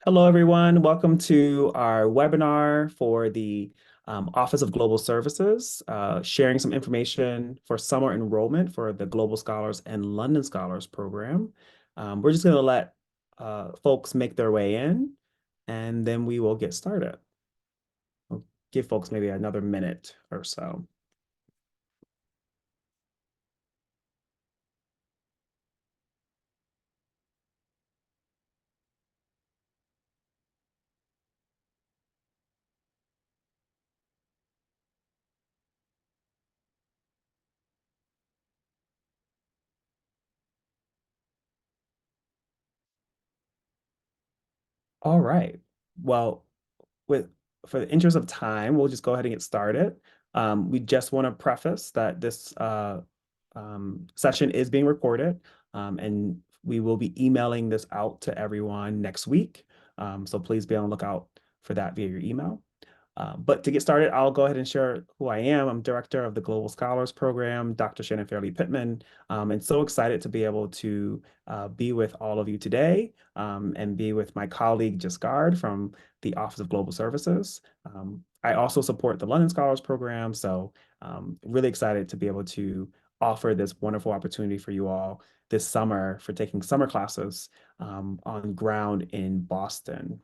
Hello, everyone. Welcome to our webinar for the Office of Global Services, sharing some information for summer enrollment for the Global Scholars and London Scholars program. We're just going to let folks make their way in, and then we will get started. We'll give folks maybe another minute or so. All right. Well, with for the interest of time, we'll just go ahead and get started. We just want to preface that this session is being recorded, and we will be emailing this out to everyone next week. So please be on the lookout for that via your email. But to get started, I'll go ahead and share who I am. I'm director of the Global Scholars Program, Dr. Shannon Fairley Pittman, and so excited to be able to be with all of you today and be with my colleague, Jasgard from the Office of Global Services. I also support the London Scholars Program, so really excited to be able to offer this wonderful opportunity for you all this summer for taking summer classes on ground in Boston.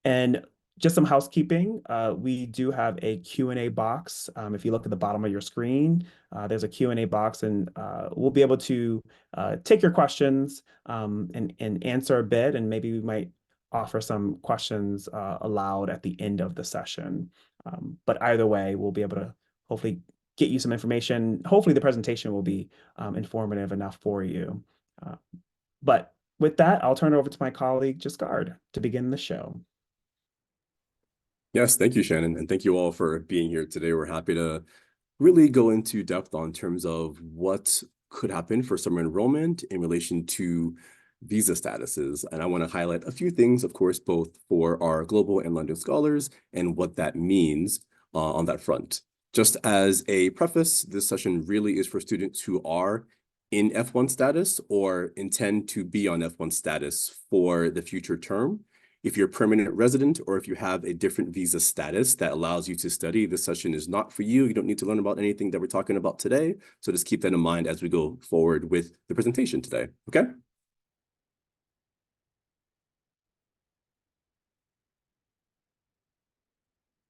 And just some housekeeping, we do have a Q&A box. If you look at the bottom of your screen, there's a Q&A box, and we'll be able to take your questions and answer a bit, and maybe we might offer some questions aloud at the end of the session. But either way, we'll be able to hopefully get you some information. Hopefully the presentation will be informative enough for you. But with that, I'll turn it over to my colleague, Jasgard, to begin the show. Yes, thank you, Shannon, and thank you all for being here today. We're happy to really go into depth on terms of what could happen for summer enrollment in relation to visa statuses. And I want to highlight a few things, of course, both for our global and London scholars and what that means on that front. Just as a preface, this session really is for students who are in F1 status or intend to be on F1 status for the future term. If you're a permanent resident or if you have a different visa status that allows you to study, this session is not for you. You don't need to learn about anything that we're talking about today. So just keep that in mind as we go forward with the presentation today, okay?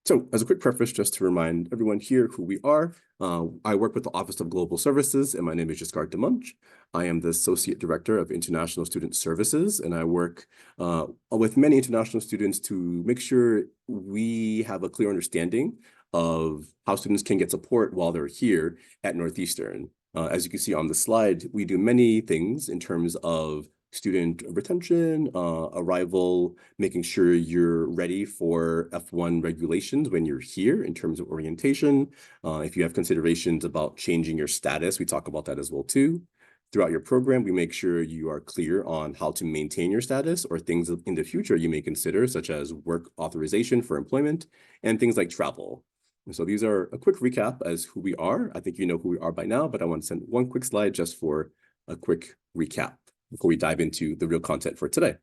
So as a quick preface, just to remind everyone here who we are, I work with the Office of Global Services, and my name is Jasgard Demunch. I am the Associate Director of International Student Services, and I work with many international students to make sure we have a clear understanding of how students can get support while they're here at Northeastern. As you can see on the slide, we do many things in terms of student retention, arrival, making sure you're ready for F1 regulations when you're here in terms of orientation. If you have considerations about changing your status, we talk about that as well too. Throughout your program, we make sure you are clear on how to maintain your status or things in the future you may consider, such as work authorization for employment and things like travel. And so these are a quick recap as who we are. I think you know who we are by now, but I want to send one quick slide just for a quick recap before we dive into the real content for today.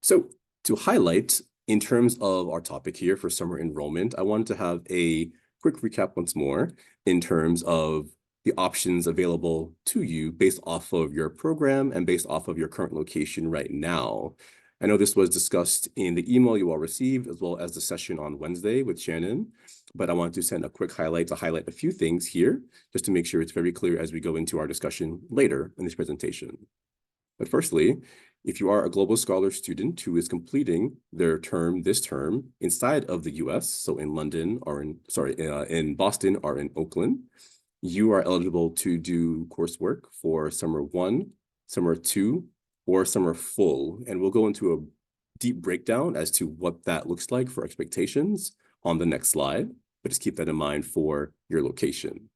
So to highlight in terms of our topic here for summer enrollment, I wanted to have a quick recap once more in terms of the options available to you based off of your program and based off of your current location right now. I know this was discussed in the email you all received, as well as the session on Wednesday with Shannon, but I wanted to send a quick highlight to highlight a few things here, just to make sure it's very clear as we go into our discussion later in this presentation. But firstly, if you are a Global Scholar student who is completing their term this term inside of the US, so in London or in Boston or in Oakland, you are eligible to do coursework for summer 1, summer 2, or summer full. And we'll go into a deep breakdown as to what that looks like for expectations on the next slide, but just keep that in mind for your location.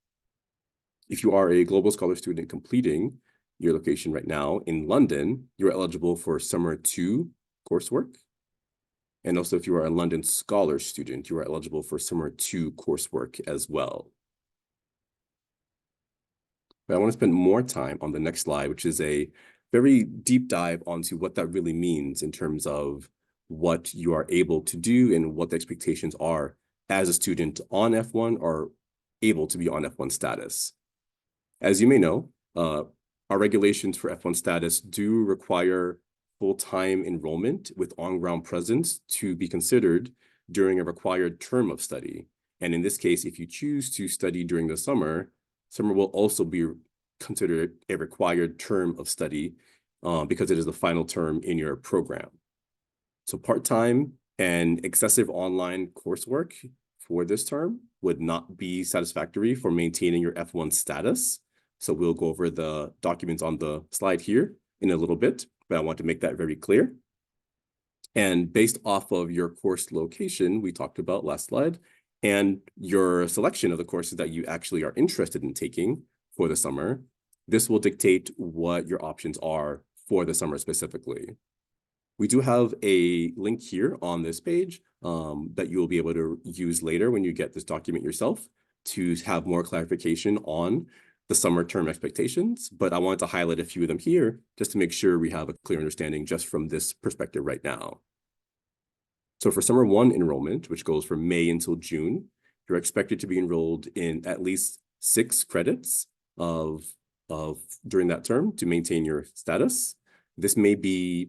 If you are a Global Scholar student completing your location right now in London, you're eligible for summer 2 coursework. And also if you are a London Scholar student, you are eligible for summer 2 coursework as well. But I want to spend more time on the next slide, which is a very deep dive onto what that really means in terms of what you are able to do and what the expectations are as a student on F1 or able to be on F1 status. As you may know, our regulations for F1 status do require full-time enrollment with on-ground presence to be considered during a required term of study. And in this case, if you choose to study during the summer will also be considered a required term of study because it is the final term in your program. So part-time and excessive online coursework for this term would not be satisfactory for maintaining your F1 status. So we'll go over the documents on the slide here in a little bit, but I want to make that very clear. And based off of your course location, we talked about last slide, and your selection of the courses that you actually are interested in taking for the summer, this will dictate what your options are for the summer specifically. We do have a link here on this page that you will be able to use later when you get this document yourself to have more clarification on the summer term expectations, but I wanted to highlight a few of them here just to make sure we have a clear understanding just from this perspective right now. So for summer 1 enrollment, which goes from May until June, you're expected to be enrolled in at least 6 credits of during that term to maintain your status. This may be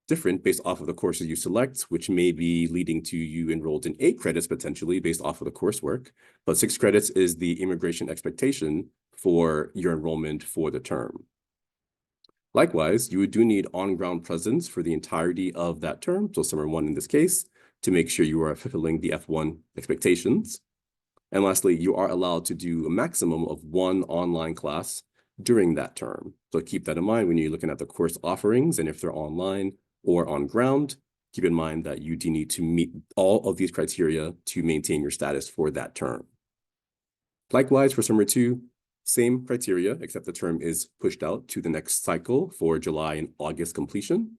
different based off of the courses you select, which may be leading to you enrolled in 8 credits potentially based off of the coursework, but 6 credits is the immigration expectation for your enrollment for the term. Likewise, you do need on-ground presence for the entirety of that term, so summer 1 in this case, to make sure you are fulfilling the F1 expectations. And lastly, you are allowed to do a maximum of 1 online class during that term. So keep that in mind when you're looking at the course offerings, and if they're online or on ground, keep in mind that you do need to meet all of these criteria to maintain your status for that term. Likewise, for summer 2, same criteria, except the term is pushed out to the next cycle for July and August completion.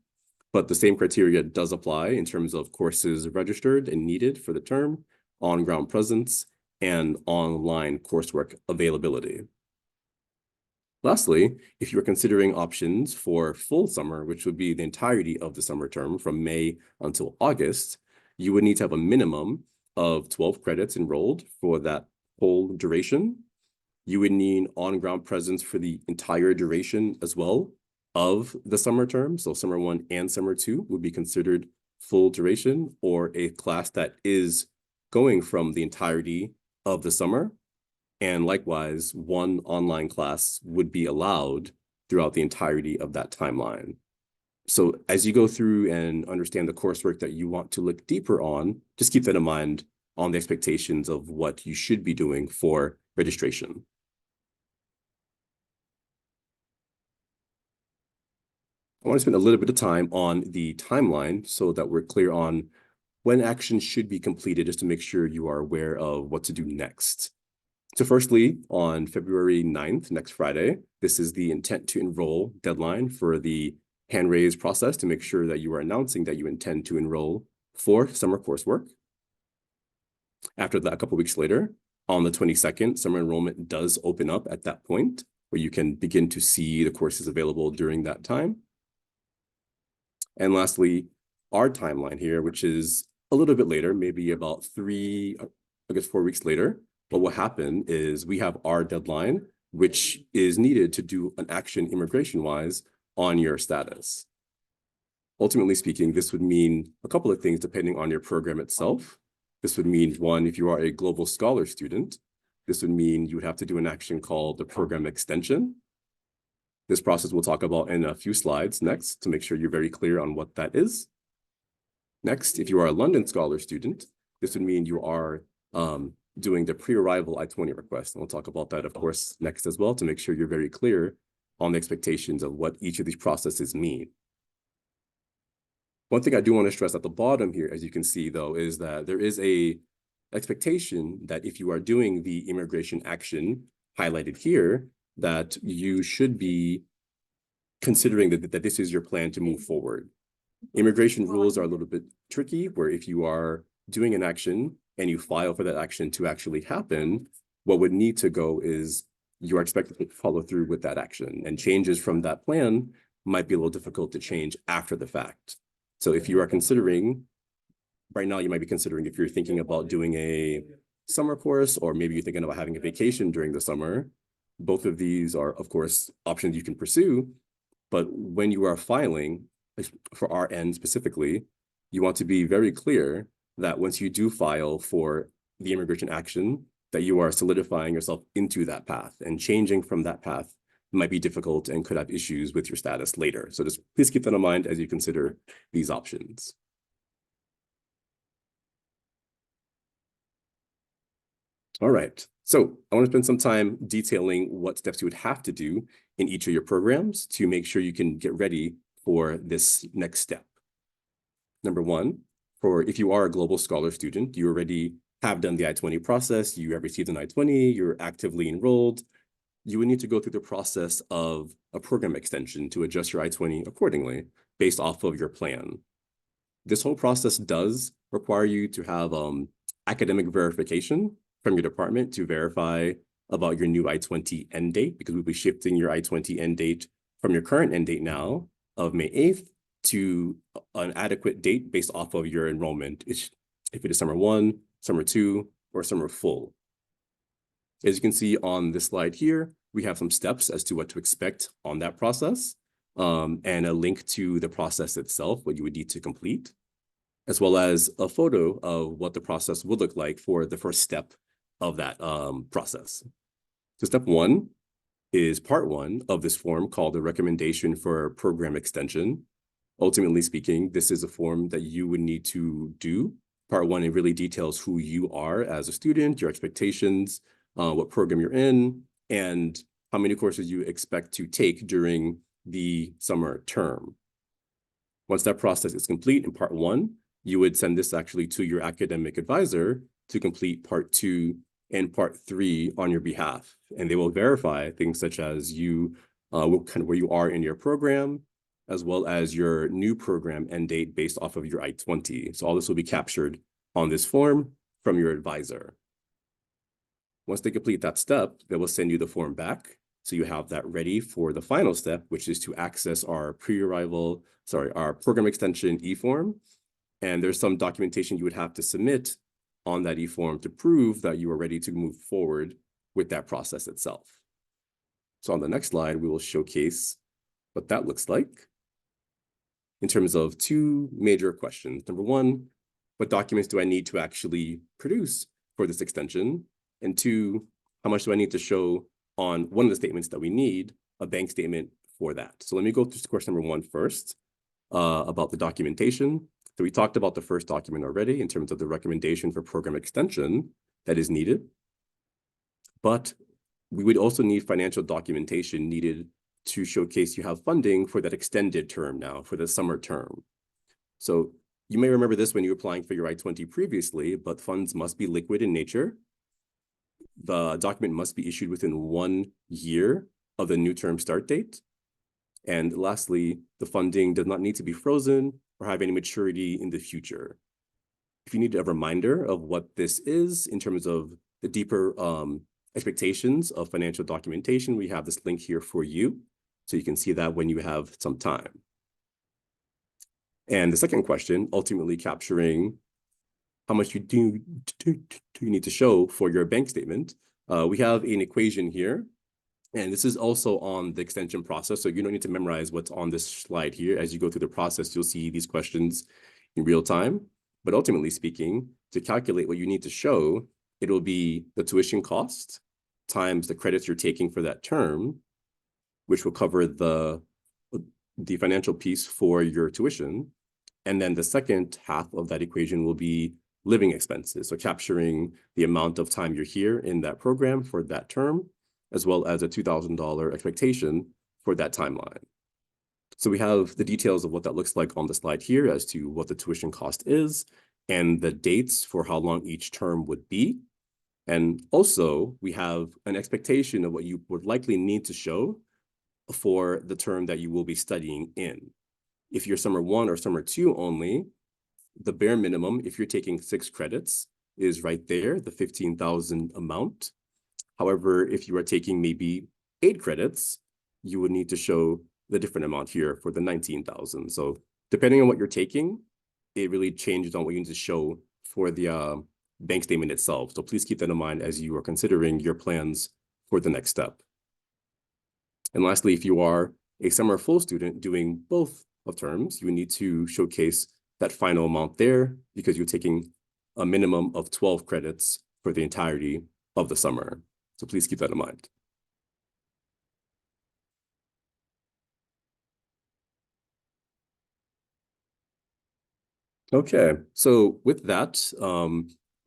But the same criteria does apply in terms of courses registered and needed for the term, on-ground presence, and online coursework availability. Lastly, if you're considering options for full summer, which would be the entirety of the summer term from May until August, you would need to have a minimum of 12 credits enrolled for that whole duration. You would need on-ground presence for the entire duration as well of the summer term. So summer 1 and summer 2 would be considered full duration, or a class that is going from the entirety of the summer. And likewise, 1 online class would be allowed throughout the entirety of that timeline. So as you go through and understand the coursework that you want to look deeper on, just keep that in mind on the expectations of what you should be doing for registration. I want to spend a little bit of time on the timeline so that we're clear on when action should be completed, just to make sure you are aware of what to do next. So firstly, on February 9th, next Friday, this is the intent to enroll deadline for the hand raise process to make sure that you are announcing that you intend to enroll for summer coursework. After that, a couple weeks later, on the 22nd, summer enrollment does open up at that point, where you can begin to see the courses available during that time. And lastly, our timeline here, which is a little bit later, maybe about 4 weeks later. But what happened is we have our deadline, which is needed to do an action immigration-wise on your status. Ultimately speaking, this would mean a couple of things depending on your program itself. This would mean, 1, if you are a global scholar student, this would mean you would have to do an action called the program extension. This process we'll talk about in a few slides next to make sure you're very clear on what that is. Next, if you are a London Scholar student, this would mean you are doing the pre-arrival I20 request. And we'll talk about that, of course, next as well to make sure you're very clear on the expectations of what each of these processes mean. One thing I do want to stress at the bottom here, as you can see, though, is that there is a expectation that if you are doing the immigration action highlighted here, that you should be considering that this is your plan to move forward. Immigration rules are a little bit tricky, where if you are doing an action and you file for that action to actually happen, what would need to go is you are expected to follow through with that action. And changes from that plan might be a little difficult to change after the fact. So if you are considering, right now you might be considering if you're thinking about doing a summer course, or maybe you're thinking about having a vacation during the summer, both of these are, of course, options you can pursue. But when you are filing, for our end specifically, you want to be very clear that once you do file for the immigration action, that you are solidifying yourself into that path, and changing from that path might be difficult and could have issues with your status later. So just please keep that in mind as you consider these options. All right, so I want to spend some time detailing what steps you would have to do in each of your programs to make sure you can get ready for this next step. Number one, if you are a global scholar student, you already have done the I-20 process, you have received an I-20, you're actively enrolled, you would need to go through the process of a program extension to adjust your I-20 accordingly based off of your plan. This whole process does require you to have academic verification from your department to verify about your new I-20 end date, because we'll be shifting your I-20 end date from your current end date now of May 8th to an adequate date based off of your enrollment, if it is summer 1, summer 2, or summer full. As you can see on this slide here, we have some steps as to what to expect on that process, and a link to the process itself, what you would need to complete, as well as a photo of what the process would look like for the first step of that process. So step 1 is part 1 of this form called the recommendation for program extension. Ultimately speaking, this is a form that you would need to do. Part 1, it really details who you are as a student, your expectations, what program you're in, and how many courses you expect to take during the summer term. Once that process is complete in part 1, you would send this actually to your academic advisor to complete part 2 and part 3 on your behalf. And they will verify things such as where you are in your program, as well as your new program end date based off of your I-20. So all this will be captured on this form from your advisor. Once they complete that step, they will send you the form back. So you have that ready for the final step, which is to access our program extension e-form. And there's some documentation you would have to submit on that e-form to prove that you are ready to move forward with that process itself. So on the next slide, we will showcase what that looks like in terms of 2 major questions. Number 1, what documents do I need to actually produce for this extension? And 2, how much do I need to show on one of the statements that we need, a bank statement for that? So let me go through question number 1 first, about the documentation. So we talked about the first document already in terms of the recommendation for program extension that is needed. But we would also need financial documentation needed to showcase you have funding for that extended term now, for the summer term. So you may remember this when you were applying for your I-20 previously, but funds must be liquid in nature. The document must be issued within 1 year of the new term start date. And lastly, the funding does not need to be frozen or have any maturity in the future. If you need a reminder of what this is in terms of the deeper expectations of financial documentation, we have this link here for you, so you can see that when you have some time. And the second question, ultimately capturing how much you need to show for your bank statement. We have an equation here, and this is also on the extension process, so you don't need to memorize what's on this slide here. As you go through the process, you'll see these questions in real time. But ultimately speaking, to calculate what you need to show, it will be the tuition cost times the credits you're taking for that term, which will cover the financial piece for your tuition. And then the second half of that equation will be living expenses. So capturing the amount of time you're here in that program for that term, as well as a $2,000 expectation for that timeline. So we have the details of what that looks like on the slide here as to what the tuition cost is and the dates for how long each term would be. And also we have an expectation of what you would likely need to show for the term that you will be studying in. If you're summer 1 or summer 2 only, the bare minimum, if you're taking 6 credits, is right there, the $15,000 amount. However, if you are taking maybe 8 credits, you would need to show the different amount here for the 19,000. So depending on what you're taking, it really changes on what you need to show for the bank statement itself. So please keep that in mind as you are considering your plans for the next step. And lastly, if you are a summer full student doing both of terms, you need to showcase that final amount there because you're taking a minimum of 12 credits for the entirety of the summer. So please keep that in mind. Okay, so with that,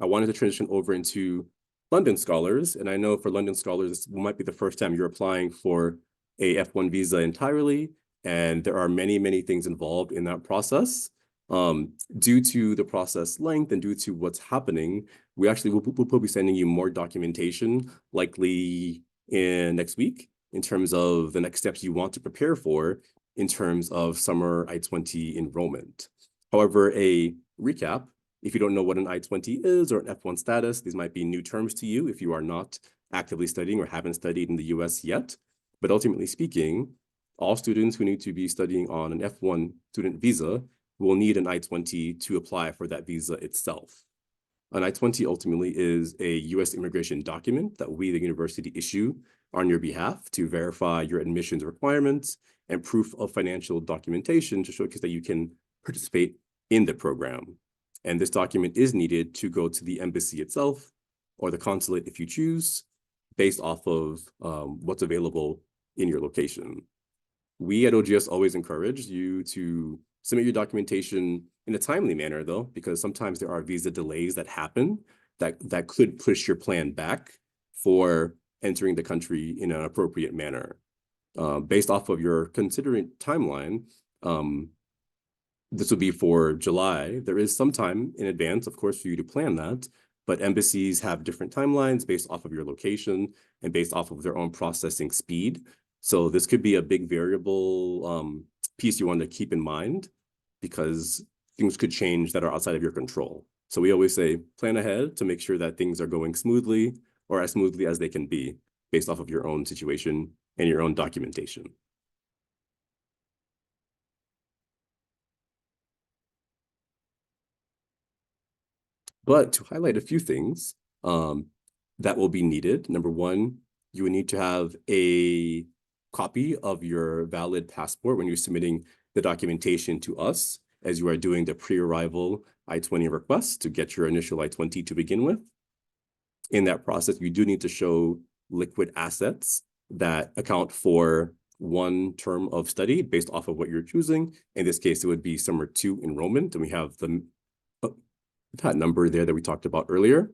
I wanted to transition over into London Scholars. And I know for London Scholars, this might be the first time you're applying for a F1 visa entirely. And there are many, many things involved in that process. Due to the process length and due to what's happening, we actually will be sending you more documentation likely in next week in terms of the next steps you want to prepare for in terms of summer I-20 enrollment. However, a recap, if you don't know what an I-20 is or an F1 status, these might be new terms to you if you are not actively studying or haven't studied in the US yet. But ultimately speaking, all students who need to be studying on an F1 student visa will need an I-20 to apply for that visa itself. An I-20 ultimately is a US immigration document that we, the university, issue on your behalf to verify your admissions requirements and proof of financial documentation to showcase that you can participate in the program. And this document is needed to go to the embassy itself or the consulate if you choose, based off of what's available in your location. We at OGS always encourage you to submit your documentation in a timely manner, though, because sometimes there are visa delays that happen that could push your plan back for entering the country in an appropriate manner. Based off of your considering timeline, this would be for July. There is some time in advance, of course, for you to plan that, but embassies have different timelines based off of your location and based off of their own processing speed. So this could be a big variable piece you want to keep in mind because things could change that are outside of your control. So we always say, plan ahead to make sure that things are going smoothly or as smoothly as they can be based off of your own situation and your own documentation. But to highlight a few things that will be needed, number one, you would need to have a copy of your valid passport when you're submitting the documentation to us as you are doing the pre-arrival I-20 request to get your initial I-20 to begin with. In that process, you do need to show liquid assets that account for one term of study based off of what you're choosing. In this case, it would be summer 2 enrollment, and we have that number there that we talked about earlier.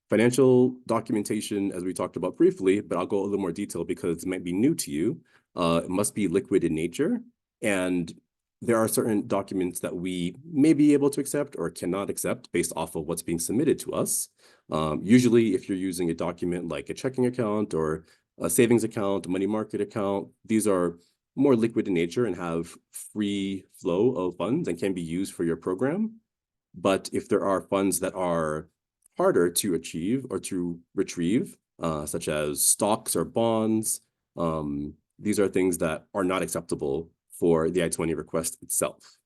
Financial documentation, as we talked about briefly, but I'll go a little more detail because it might be new to you. It must be liquid in nature. And there are certain documents that we may be able to accept or cannot accept based off of what's being submitted to us. Usually, if you're using a document like a checking account or a savings account, a money market account, these are more liquid in nature and have free flow of funds and can be used for your program. But if there are funds that are harder to achieve or to retrieve, such as stocks or bonds, these are things that are not acceptable for the I-20 request itself.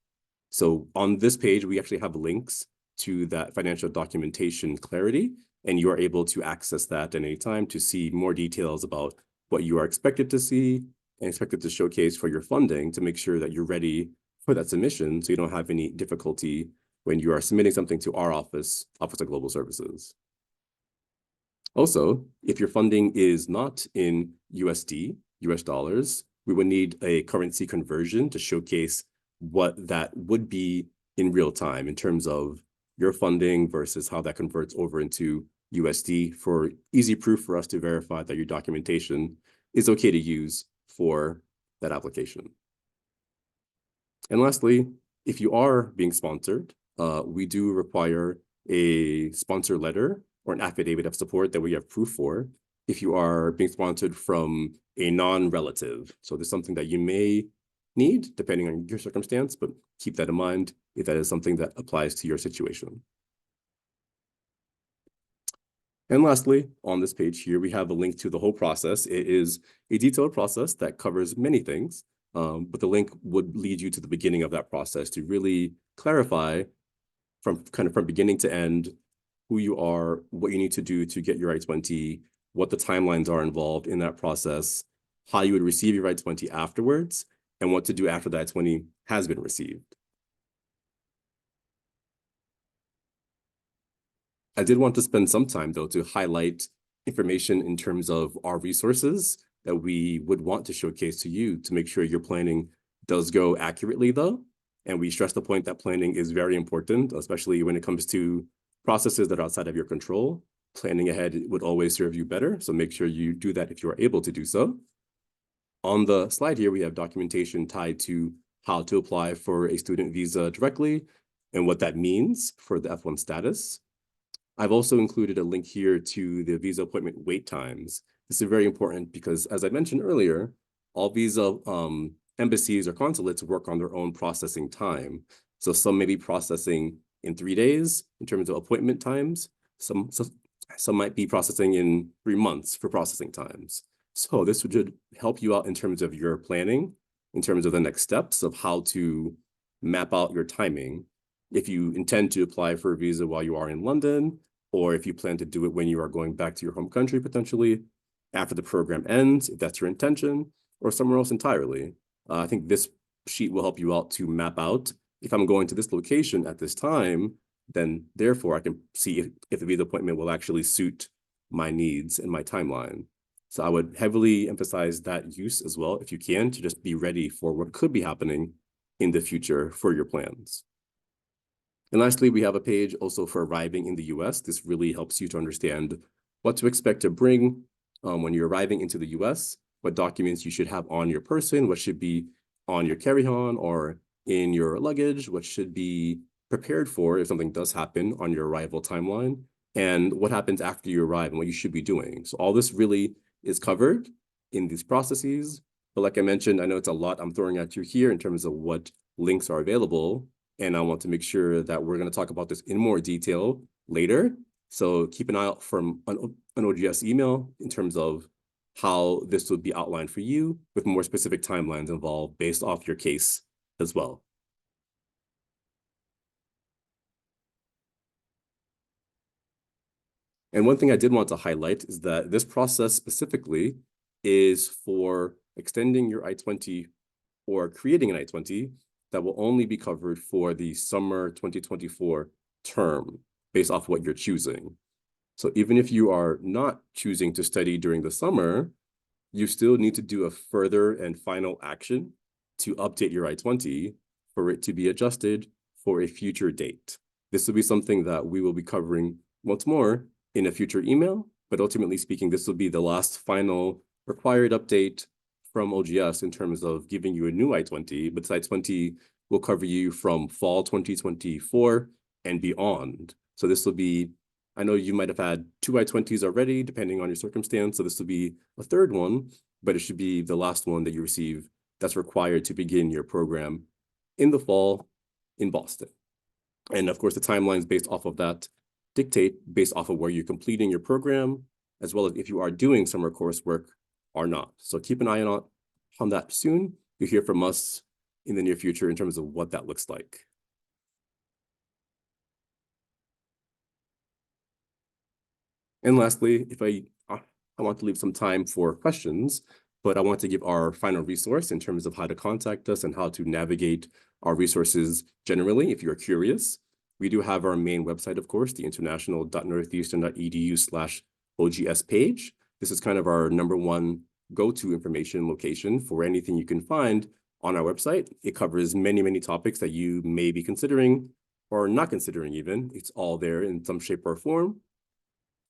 So on this page, we actually have links to that financial documentation clarity, and you are able to access that at any time to see more details about what you are expected to see and expected to showcase for your funding to make sure that you're ready for that submission so you don't have any difficulty when you are submitting something to our Office of Global Services. Also, if your funding is not in USD, US dollars, we would need a currency conversion to showcase what that would be in real time in terms of your funding versus how that converts over into USD for easy proof for us to verify that your documentation is okay to use for that application. And lastly, if you are being sponsored, we do require a sponsor letter or an affidavit of support that we have proof for if you are being sponsored from a non-relative. So this is something that you may need depending on your circumstance, but keep that in mind if that is something that applies to your situation. And lastly, on this page here, we have a link to the whole process. It is a detailed process that covers many things, but the link would lead you to the beginning of that process to really clarify from beginning to end who you are, what you need to do to get your I-20, what the timelines are involved in that process, how you would receive your I-20 afterwards, and what to do after the I-20 has been received. I did want to spend some time, though, to highlight information in terms of our resources that we would want to showcase to you to make sure your planning does go accurately, though. And we stress the point that planning is very important, especially when it comes to processes that are outside of your control. Planning ahead would always serve you better, so make sure you do that if you are able to do so. On the slide here, we have documentation tied to how to apply for a student visa directly and what that means for the F1 status. I've also included a link here to the visa appointment wait times. This is very important because, as I mentioned earlier, all visa embassies or consulates work on their own processing time. So some may be processing in 3 days in terms of appointment times. Some might be processing in 3 months for processing times. So this would help you out in terms of your planning, in terms of the next steps of how to map out your timing. If you intend to apply for a visa while you are in London, or if you plan to do it when you are going back to your home country, potentially after the program ends, if that's your intention, or somewhere else entirely. I think this sheet will help you out to map out, if I'm going to this location at this time, then therefore I can see if the visa appointment will actually suit my needs and my timeline. So I would heavily emphasize that use as well, if you can, to just be ready for what could be happening in the future for your plans. And lastly, we have a page also for arriving in the US. This really helps you to understand what to expect to bring when you're arriving into the US, what documents you should have on your person, what should be on your carry-on or in your luggage, what should be prepared for if something does happen on your arrival timeline, and what happens after you arrive and what you should be doing. So all this really is covered in these processes. But like I mentioned, I know it's a lot I'm throwing at you here in terms of what links are available. And I want to make sure that we're going to talk about this in more detail later. So keep an eye out from an OGS email in terms of how this would be outlined for you with more specific timelines involved based off your case as well. And one thing I did want to highlight is that this process specifically is for extending your I-20 or creating an I-20 that will only be covered for the summer 2024 term based off what you're choosing. So even if you are not choosing to study during the summer, you still need to do a further and final action to update your I-20 for it to be adjusted for a future date. This will be something that we will be covering once more in a future email, but ultimately speaking, this will be the last final required update from OGS in terms of giving you a new I-20, but this I-20 will cover you from fall 2024 and beyond. So this will be, I know you might have had 2 I-20s already, depending on your circumstance. So this will be a third one, but it should be the last one that you receive that's required to begin your program in the fall in Boston. And of course, the timelines based off of that dictate based off of where you're completing your program, as well as if you are doing summer coursework or not. So keep an eye on that soon. You'll hear from us in the near future in terms of what that looks like. And lastly, if I want to leave some time for questions, but I want to give our final resource in terms of how to contact us and how to navigate our resources generally, if you're curious. We do have our main website, of course, the international.northeastern.edu/OGS page. This is kind of our #1 go-to information location for anything you can find on our website. It covers many, many topics that you may be considering or not considering even. It's all there in some shape or form.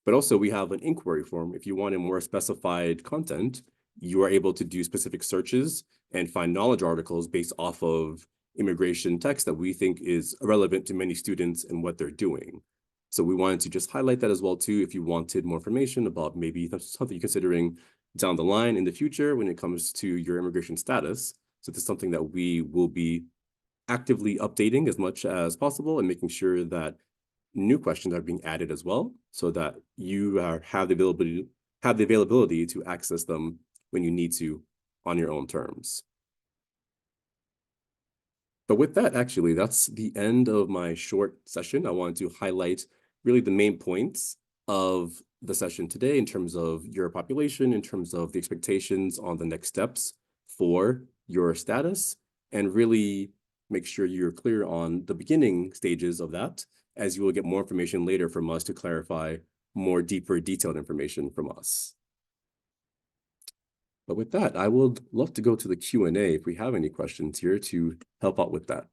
But also we have an inquiry form. If you want a more specified content, you are able to do specific searches and find knowledge articles based off of immigration text that we think is relevant to many students and what they're doing. So we wanted to just highlight that as well too, if you wanted more information about maybe something you're considering down the line in the future when it comes to your immigration status. So this is something that we will be actively updating as much as possible and making sure that new questions are being added as well, so that you have the availability to access them when you need to on your own terms. But with that, actually, that's the end of my short session. I wanted to highlight really the main points of the session today in terms of your population, in terms of the expectations on the next steps for your status, and really make sure you're clear on the beginning stages of that, as you will get more information later from us to clarify more deeper, detailed information from us. But with that, I would love to go to the Q&A if we have any questions here to help out with that.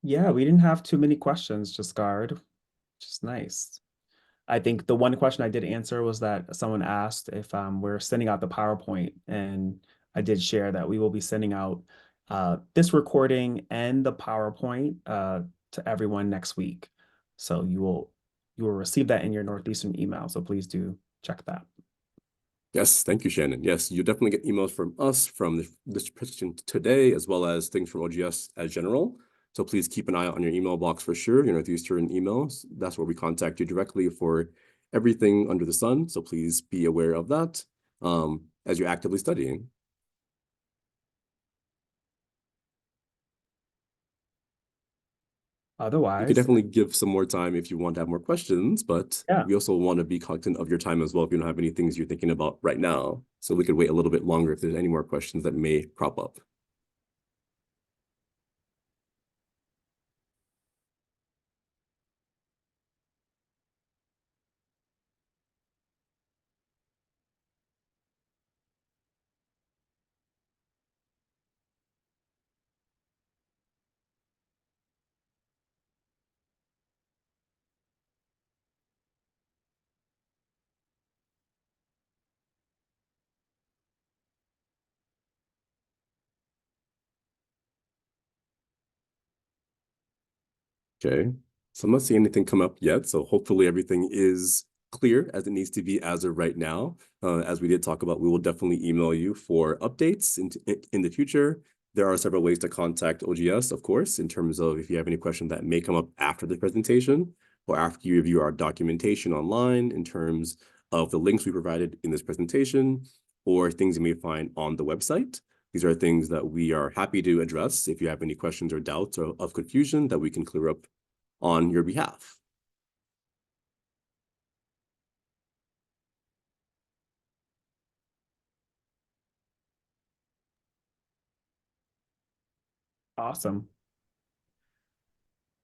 Yeah, we didn't have too many questions, just guard, which is nice. I think the one question I did answer was that someone asked if we're sending out the PowerPoint, and I did share that we will be sending out this recording and the PowerPoint to everyone next week. So you will receive that in your Northeastern email. So please do check that. Yes, thank you, Shannon. Yes, you definitely get emails from us from this presentation today, as well as things from OGS as general. So please keep an eye out on your email box for sure, your Northeastern emails. That's where we contact you directly for everything under the sun. So please be aware of that as you're actively studying. We could Otherwise, definitely give some more time if you want to have more questions, but yeah. we also want to be cognizant of your time as well if you don't have any things you're thinking about right now. So we could wait a little bit longer if there's any more questions that may crop up. Okay, so I'm not seeing anything come up yet. So hopefully everything is clear as it needs to be as of right now. As we did talk about, we will definitely email you for updates in the future. There are several ways to contact OGS, of course, in terms of if you have any questions that may come up after the presentation or after you review our documentation online in terms of the links we provided in this presentation or things you may find on the website. These are things that we are happy to address if you have any questions or doubts or of confusion that we can clear up on your behalf. Awesome.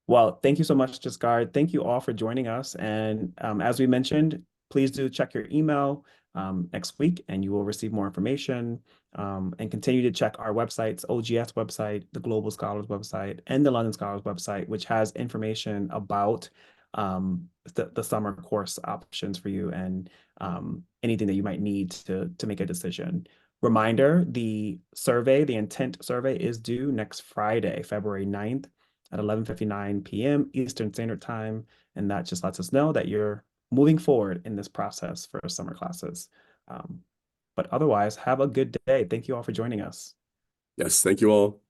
Well, thank you so much, Jasgard. Thank you all for joining us. And as we mentioned, please do check your email next week and you will receive more information, and continue to check our websites, OGS website, the Global Scholars website, and the London Scholars website, which has information about the summer course options for you and anything that you might need to make a decision. Reminder, the intent survey is due next Friday, February 9th at 11:59 p.m. Eastern Standard Time. And that just lets us know that you're moving forward in this process for summer classes. But otherwise, have a good day. Thank you all for joining us. Yes, thank you all.